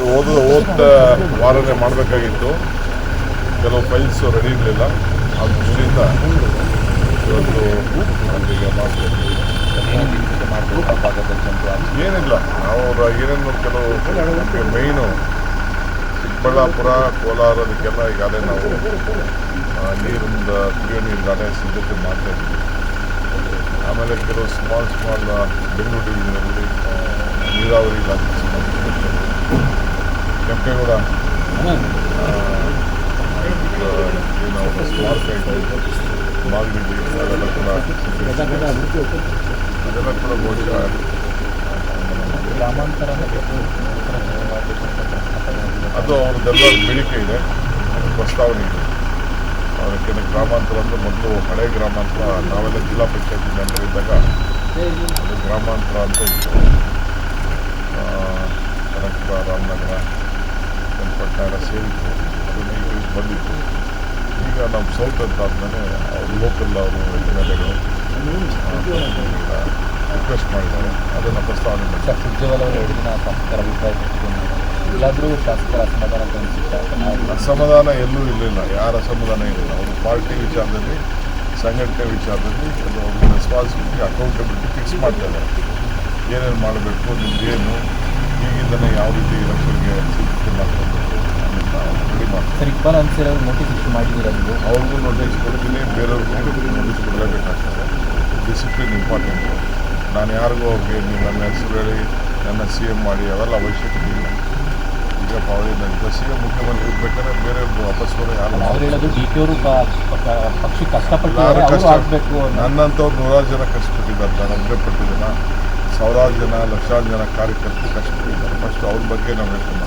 ಹೋದ ವಾರನೇ ಮಾಡಬೇಕಾಗಿತ್ತು. ಕೆಲವು ಫೈಲ್ಸು ರೆಡಿ ಇರಲಿಲ್ಲ. ಆ ದೃಷ್ಟಿಯಿಂದ ಇವತ್ತು ಅಲ್ಲಿಗೆ ಮಾಡ್ತೀವಿ. ಏನಿಲ್ಲ, ನಾವು ಏನೇನು ಕೆಲವು ಮೈನು ಚಿಕ್ಕಬಳ್ಳಾಪುರ, ಕೋಲಾರ ಅದಕ್ಕೆಲ್ಲ ಈಗಾಗಲೇ ನಾವು ನೀರಿಂದ ಕುಡಿಯೋ ನೀರಿಗಾಗಲೇ ಸಿದ್ಧತೆ ಮಾಡ್ತಾ ಇದ್ದೀವಿ. ಆಮೇಲೆ ಕೆಲವು ಸ್ಮಾಲ್ ಬೆಂಗಳೂರು ಡಿವಿಷನಲ್ಲಿ ನೀರಾವರಿ ಇಲಾಖೆಗೆ ಸಂಬಂಧಪಟ್ಟ ಕೆಂಪೇಗೌಡ ಏನು ಸ್ಮಾಲ್ ಸೈಟ್ ಮಾಲ್ಗಿಡಿ ಅದೆಲ್ಲ ಕೂಡ ಬಹುಶಃ ಅದು ಅವ್ರದ್ದೆಲ್ಲ ಬೇಡಿಕೆ ಇದೆ, ಪ್ರಸ್ತಾವನೆ ಇದೆ. ಅವರಿಗೆ ಗ್ರಾಮಾಂತರ ಅಂದರೆ ಮೊದಲು ಹಳೆ ಗ್ರಾಮಾಂತರ ನಾವೆಲ್ಲ ಜಿಲ್ಲಾ ಪಂಚಾಯತಿ ಮೆಂಬರ್ ಇದ್ದಾಗ ಅದು ಗ್ರಾಮಾಂತರ ಅಂತ ಇತ್ತು. ಕನಕಪುರ, ರಾಮನಗರ, ಚನ್ನಪಟ್ಟಣ ಎಲ್ಲ ಸೇರಿತ್ತು. ಅದನ್ನು ಈಗ ಬಂದಿತ್ತು. ಈಗ ನಮ್ಮ ಸೌತ್ ಅಂತ ಆದಮೇಲೆ ಅವರು ಲೋಕಲ್ ಅವರು ಎಮ್ ಎಲ್ ಎಗಳು ರಿಕ್ವೆಸ್ಟ್ ಮಾಡಿದ್ದಾರೆ. ಅದನ್ನು ಪ್ರಸ್ತಾವನೆ ಮಾಡಿ ಸುರ್ಜೇವಾಲ ಅವರು 2 ದಿನ ಶಾಸಕರ ಅಭಿಪ್ರಾಯ ಎಲ್ಲಾದರೂ ಶಾಸಕರ ಅಸಮಾಧಾನ ಎಲ್ಲೂ ಇರಲಿಲ್ಲ. ಯಾರ ಅಸಮಾಧಾನ ಇರಲಿಲ್ಲ. ಅವರು ಪಾರ್ಟಿ ವಿಚಾರದಲ್ಲಿ, ಸಂಘಟನೆ ವಿಚಾರದಲ್ಲಿ ಕೆಲವು ರೆಸ್ಪಾನ್ಸಿಬಿಲಿಟಿ, ಅಕೌಂಟಬಿಲಿಟಿ ಫಿಕ್ಸ್ ಮಾಡ್ತಾ ಇದ್ದಾರೆ. ಏನೇನು ಮಾಡಬೇಕು, ನಿಮ್ದೇನು, ಈಗಿಂದಲೇ ಯಾವ ರೀತಿ ಎಲೆಕ್ಷನ್ಗೆ ಸಿದ್ಧತೆ ಮಾಡ್ಕೊಳ್ಬೇಕು ಅನ್ನೋದನ್ನ ರೆಡಿ ಮಾಡ್ತಾರೆ. ಸರ್, ಇಕ್ಬಾಲ್ ಅನ್ಸರ್ ಅವರು ನೋಟಿಸ್ ಇಶ್ಯೂ ಮಾಡಿದ್ದೀರಾ ನೀವು? ಅವ್ರಿಗೂ ನೋಟಿಸ್ ಕೊಡ್ತೀನಿ, ಬೇರೆಯವ್ರಿಗೂ ನೋಟಿಸ್ ಕೊಡಲೇಬೇಕಾಗ್ತದೆ. Discipline important. ನಾನು ಯಾರಿಗೂ ಅವ್ರಿಗೆ ನೀವು ನನ್ನ ಹೆಸರು ಹೇಳಿ ನನ್ನ CM ಮಾಡಿ ಅವೆಲ್ಲ ಅವಶ್ಯಕತೆ ಇಲ್ಲ. ಈಗ ಈಗ CM ಮುಖ್ಯಮಂತ್ರಿ ಇರ್ಬೇಕಾದ್ರೆ ಬೇರೆಯವ್ರದ್ದು ವಾಪಸ್ಸವರು ಯಾರು ಹೇಳೋದು DK ಅವರು ಪಕ್ಷಕ್ಕೆ ಕಷ್ಟಪಟ್ಟು ನನ್ನಂಥವ್ರು 100 ಜನ ಕಷ್ಟಪಟ್ಟಿದ್ದಾರೆ. ನಾನು ಒಬ್ಬರೇ ಪಟ್ಟಿದ್ದೇನೆ. 1000 ಜನ, ಲಕ್ಷಾಂತರ ಜನ ಕಾರ್ಯಕರ್ತರು ಕಷ್ಟಪಟ್ಟಿದ್ದಾರೆ. ಫಸ್ಟ್ ಅವ್ರ ಬಗ್ಗೆ ನಾವು ಹೇಳ್ತೀನಿ.